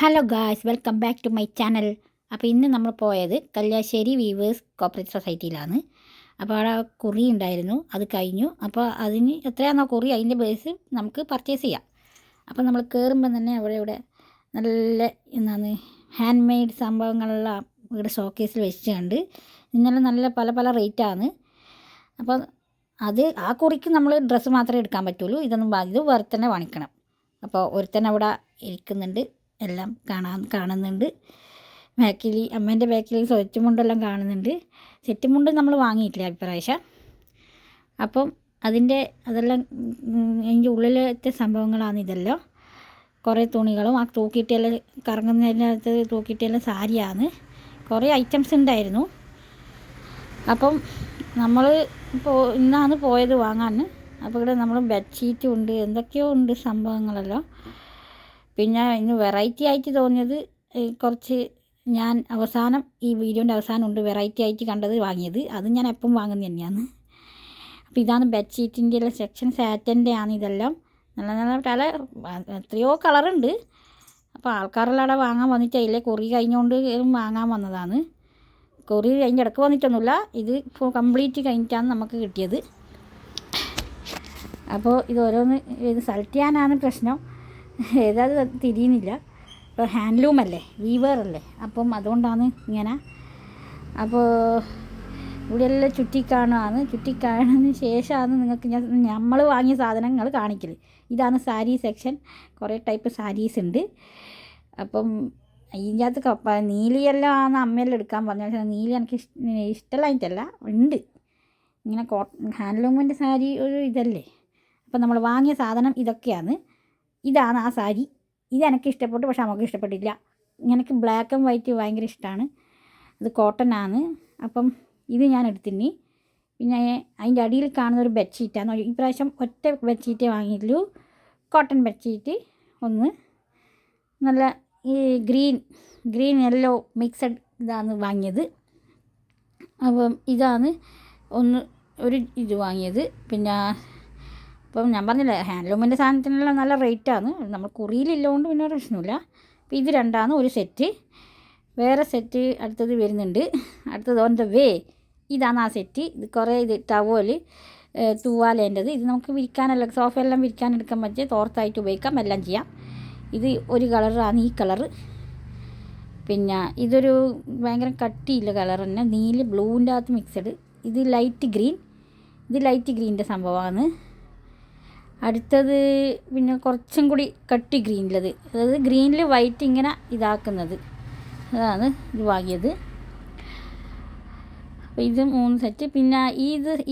Hello guys, welcome back to my channel. അപ്പോൾ ഇന്ന് നമ്മൾ പോയത് കല്യാശ്ശേരി വീവേഴ്സ് കോപ്പറേറ്റീവ് സൊസൈറ്റിയിലാണ്. അപ്പോൾ അവിടെ കുറി ഉണ്ടായിരുന്നു, അത് കഴിഞ്ഞു. അപ്പോൾ അതിന് എത്രയാണോ കുറി അതിൻ്റെ ബേസ് നമുക്ക് പർച്ചേസ് ചെയ്യാം. അപ്പോൾ നമ്മൾ കയറുമ്പോൾ തന്നെ ഇവിടെ നല്ല എന്താണ് ഹാൻഡ് മെയ്ഡ് സംഭവങ്ങളെല്ലാം ഇവിടെ ഷോക്കേസിൽ വെച്ചിട്ടുണ്ട്. ഇന്നലെ നല്ല പല പല റേറ്റാണ്. അപ്പോൾ ആ കുറിക്ക് നമ്മൾ ഡ്രസ്സ് മാത്രമേ എടുക്കാൻ പറ്റുള്ളൂ. ഇത് വേറെ തന്നെ വാങ്ങിക്കണം. അപ്പോൾ ഒരുത്തൻ അവിടെ ഇരിക്കുന്നുണ്ട്, എല്ലാം കാണുന്നുണ്ട്. അമ്മേൻ്റെ ബാക്കിൽ സെറ്റ് മുണ്ടെല്ലാം കാണുന്നുണ്ട്. സെറ്റ് മുണ്ട് നമ്മൾ വാങ്ങിയിട്ടില്ല ഇപ്രാവശ്യം. അപ്പം അതെല്ലാം അതിൻ്റെ ഉള്ളിലത്തെ സംഭവങ്ങളാണ് ഇതെല്ലാം. കുറേ തുണികളും ആ തൂക്കിയിട്ടെല്ലാം കറങ്ങുന്നതിനകത്ത് തൂക്കിയിട്ടെല്ലാം സാരിയാണ്. കുറേ ഐറ്റംസ് ഉണ്ടായിരുന്നു. അപ്പം നമ്മൾ ഇന്നാണ് പോയത് വാങ്ങാൻ. അപ്പോൾ ഇവിടെ നമ്മൾ ബെഡ്ഷീറ്റും ഉണ്ട്, എന്തൊക്കെയോ ഉണ്ട് സംഭവങ്ങളെല്ലാം. പിന്നെ ഇന്ന് വെറൈറ്റി ആയിട്ട് തോന്നിയത് കുറച്ച് ഞാൻ അവസാനം ഈ വീഡിയോൻ്റെ അവസാനം ഉണ്ട് വെറൈറ്റി ആയിട്ട് കണ്ടത് വാങ്ങിയത്. അത് ഞാൻ എപ്പം വാങ്ങുന്നത് തന്നെയാണ്. അപ്പോൾ ഇതാണ് ബെഡ്ഷീറ്റിൻ്റെ എല്ലാം സെക്ഷൻ. സാറ്റൻ്റെ ആണ് ഇതെല്ലാം. നല്ല നല്ല പല എത്രയോ കളറുണ്ട്. അപ്പോൾ ആൾക്കാരെല്ലാം അവിടെ വാങ്ങാൻ വന്നിട്ടില്ലേ, കുറി കഴിഞ്ഞുകൊണ്ട് വാങ്ങാൻ വന്നതാണ്. കുറി അതിൻ്റെ ഇടയ്ക്ക് വന്നിട്ടൊന്നുമില്ല, ഇത് കംപ്ലീറ്റ് കഴിഞ്ഞിട്ടാണ് നമുക്ക് കിട്ടിയത്. അപ്പോൾ ഇത് സെലക്ട് ചെയ്യാനാണ് പ്രശ്നം, ഏതാത് തിരിയുന്നില്ല. ഇപ്പോൾ ഹാൻഡ്ലൂം അല്ലേ, വീവറല്ലേ, അപ്പം അതുകൊണ്ടാണ് ഇങ്ങനെ. അപ്പോൾ ഇവിടെയെല്ലാം ചുറ്റിക്കാണുന്നതിന് ശേഷമാണ് നിങ്ങൾക്ക് നമ്മൾ വാങ്ങിയ സാധനങ്ങൾ കാണിക്കൽ. ഇതാണ് സാരി സെക്ഷൻ. കുറേ ടൈപ്പ് സാരീസ് ഉണ്ട്. അപ്പം ഇതിൻ്റെ അകത്ത് നീലിയെല്ലാം ആണ് അമ്മയെല്ലാം എടുക്കാൻ പറഞ്ഞു. പക്ഷേ നീലി എനിക്ക് ഇഷ്ടമായിട്ടല്ല, ഉണ്ട് ഇങ്ങനെ ഹാൻഡ്ലൂമിൻ്റെ സാരി ഒരു ഇതല്ലേ. അപ്പം നമ്മൾ വാങ്ങിയ സാധനം ഇതൊക്കെയാണ്. ഇതാണ് ആ സാരി. ഇതെനിക്ക് ഇഷ്ടപ്പെട്ടു, പക്ഷെ നമുക്ക് ഇഷ്ടപ്പെട്ടില്ല. എനിക്ക് ബ്ലാക്ക് ആൻഡ് വൈറ്റ് ഭയങ്കര ഇഷ്ടമാണ്. അത് കോട്ടൺ ആണ്. അപ്പം ഇത് ഞാൻ എടുത്തിനി. പിന്നെ അതിൻ്റെ അടിയിൽ കാണുന്ന ഒരു ബെഡ്ഷീറ്റാണ്. ഇപ്രാവശ്യം ഒറ്റ ബെഡ്ഷീറ്റേ വാങ്ങിയിട്ടുള്ളൂ. കോട്ടൺ ബെഡ്ഷീറ്റ് ഒന്ന്, നല്ല ഈ ഗ്രീൻ യെല്ലോ മിക്സഡ് ഇതാണ് വാങ്ങിയത്. അപ്പം ഇതാണ് ഇത് വാങ്ങിയത്. പിന്നെ അപ്പം ഞാൻ പറഞ്ഞില്ലേ, ഹാൻഡ്ലൂമിൻ്റെ സാധനത്തിനെല്ലാം നല്ല റേറ്റാണ്. നമ്മൾ കുറിയിലില്ലോണ്ട് പിന്നെ പ്രശ്നമില്ല. അപ്പോൾ ഇത് രണ്ടാണ് ഒരു സെറ്റ്. വേറെ സെറ്റ് അടുത്തത് വരുന്നുണ്ട്. അടുത്തത് ഓൺ ദ വേ. ഇതാണ് ആ സെറ്റ്. ഇത് കുറേ ടവല് തൂവാലേൻ്റെത്. ഇത് നമുക്ക് വിരിക്കാനല്ല, സോഫയെല്ലാം വിരിക്കാൻ എടുക്കാൻ പറ്റിയ തോർത്തായിട്ട് ഉപയോഗിക്കാം, എല്ലാം ചെയ്യാം. ഇത് ഒരു കളറാണ് ഈ കളറ്. പിന്നെ ഇതൊരു ഭയങ്കര കട്ടിയില്ല കളർ തന്നെ, നീല ബ്ലൂവിൻ്റെ അകത്ത് മിക്സഡ്. ഇത് ലൈറ്റ് ഗ്രീൻ്റെ സംഭവമാണ്. അടുത്തത് പിന്നെ കുറച്ചും കൂടി കട്ടി ഗ്രീനിലത്, അതായത് ഗ്രീനിൽ വൈറ്റ് ഇങ്ങനെ ഇതാക്കുന്നത്, അതാണ് ഇത് വാങ്ങിയത്. അപ്പോൾ ഇത് 3 സെറ്റ്. പിന്നെ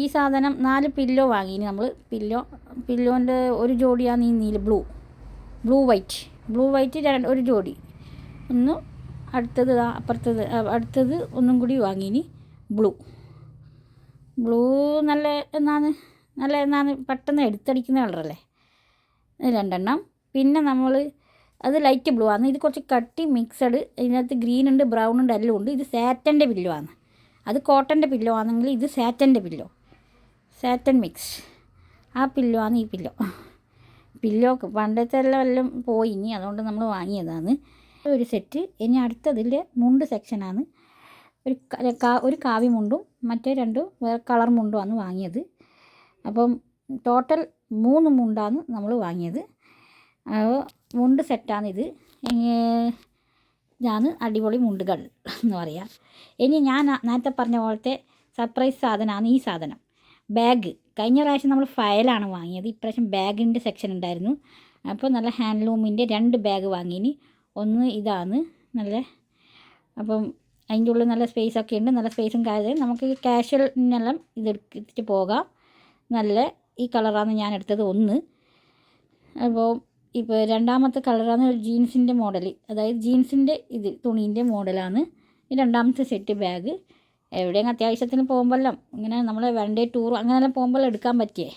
ഈ സാധനം 4 പില്ലോ വാങ്ങിയിന് നമ്മൾ. പില്ലോൻ്റെ ഒരു ജോഡിയാണ് ഈ നീല ബ്ലൂ വൈറ്റ് ഒരു ജോഡി. അടുത്തത് ഒന്നും കൂടി വാങ്ങിയിന് ബ്ലൂ നല്ല പെട്ടെന്ന് എടുത്തടിക്കുന്ന കളറല്ലേ, 2 പിന്നെ നമ്മൾ അത് ലൈറ്റ് ബ്ലൂ ആണ്. ഇത് കുറച്ച് കട്ടി മിക്സഡ്. ഇതിനകത്ത് ഗ്രീൻ ഉണ്ട്, ബ്രൗൺ ഉണ്ട്, എല്ലാം ഉണ്ട്. ഇത് സാറ്റൻ്റെ പില്ലോ ആണ്. അത് കോട്ടൻ്റെ പില്ലോ ആണെങ്കിൽ ഇത് സാറ്റൻ്റെ സാറ്റൻ മിക്സ്. ആ പില്ലോ ആണ് ഈ പില്ലോക്ക് പണ്ടത്തെ എല്ലാം പോയി, ഇനി അതുകൊണ്ട് നമ്മൾ വാങ്ങിയതാണ് ഒരു സെറ്റ്. ഇനി അടുത്തതിൻ്റെ മുണ്ട് സെക്ഷനാണ്. ഒരു കാവി മുണ്ടും മറ്റേ 2 വേറെ കളർ മുണ്ടുമാണ് വാങ്ങിയത്. അപ്പം ടോട്ടൽ 3 മുണ്ടാണ് നമ്മൾ വാങ്ങിയത്. മുണ്ട് സെറ്റാണിത്. ഇതാണ് അടിപൊളി മുണ്ടുകൾ എന്ന് പറയാം. ഇനി ഞാൻ നേരത്തെ പറഞ്ഞ പോലത്തെ സർപ്രൈസ് സാധനമാണ് ഈ സാധനം, ബാഗ്. കഴിഞ്ഞ പ്രാവശ്യം നമ്മൾ ഫയലാണ് വാങ്ങിയത്, ഇപ്രാവശ്യം ബാഗിൻ്റെ സെക്ഷൻ ഉണ്ടായിരുന്നു. അപ്പോൾ നല്ല ഹാൻഡ്ലൂമിൻ്റെ 2 ബാഗ് വാങ്ങിയിന്. ഒന്ന് ഇതാണ് നല്ല, അപ്പം അതിൻ്റെ ഉള്ളിൽ നല്ല സ്പേസൊക്കെ ഉണ്ട്. നല്ല സ്പേസും കാര്യം നമുക്ക് കാഷ്വലിനെല്ലാം ഇതെടുത്തിട്ട് പോകാം. നല്ല ഈ കളറാണ് ഞാൻ എടുത്തത് ഒന്ന്. അപ്പോൾ ഇപ്പോൾ രണ്ടാമത്തെ കളറാണ് ഒരു ജീൻസിൻ്റെ മോഡൽ, അതായത് ജീൻസിൻ്റെ തുണീൻ്റെ മോഡലാണ് ഈ രണ്ടാമത്തെ സെറ്റ് ബാഗ്. എവിടെയെങ്കിലും അത്യാവശ്യത്തിന് പോകുമ്പോഴെല്ലാം ഇങ്ങനെ നമ്മൾ വൺ ഡേ ടൂർ അങ്ങനെയെല്ലാം പോകുമ്പോഴെല്ലാം എടുക്കാൻ പറ്റിയേ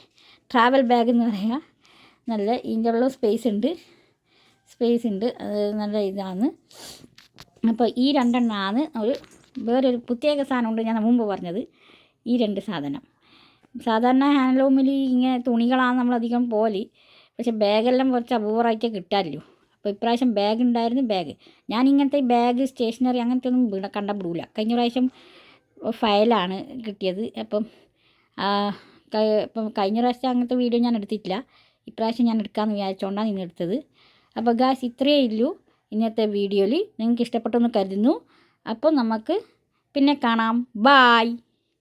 ട്രാവൽ ബാഗ് എന്ന് പറയുക. നല്ല ഇതിൻ്റെ ഉള്ള സ്പേസ് ഉണ്ട്, അത് നല്ല ഇതാണ്. അപ്പോൾ ഈ 2 വേറൊരു പ്രത്യേക സാധനമുണ്ട്, ഞാൻ മുമ്പ് പറഞ്ഞത്. ഈ 2 സാധനം സാധാരണ ഹാൻഡ്ലൂമിൽ ഇങ്ങനെ തുണികളാണ് നമ്മളധികം പോലെ, പക്ഷെ ബാഗെല്ലാം കുറച്ച് അപൂർവമായിട്ടേ കിട്ടാറില്ലൂ. അപ്പോൾ ഇപ്രാവശ്യം ബാഗ് ഉണ്ടായിരുന്നു. ബാഗ് ഞാൻ ഇങ്ങനത്തെ ബാഗ് സ്റ്റേഷനറി അങ്ങനത്തെ ഒന്നും കണ്ടാൽ വിടൂല. കഴിഞ്ഞ പ്രാവശ്യം ഫയലാണ് കിട്ടിയത്. അപ്പം കഴിഞ്ഞ പ്രാവശ്യം അങ്ങനത്തെ വീഡിയോ ഞാൻ എടുത്തിട്ടില്ല. ഇപ്രാവശ്യം ഞാൻ എടുക്കാമെന്ന് വിചാരിച്ചുകൊണ്ടാണ് ഇന്ന് എടുത്തത്. അപ്പോൾ ഗായ്സ് ഇത്രയേ ഉള്ളൂ ഇന്നത്തെ വീഡിയോയിൽ. നിങ്ങൾക്ക് ഇഷ്ടപ്പെട്ടെന്ന് കരുതുന്നു. അപ്പോൾ നമുക്ക് പിന്നെ കാണാം. ബായ്.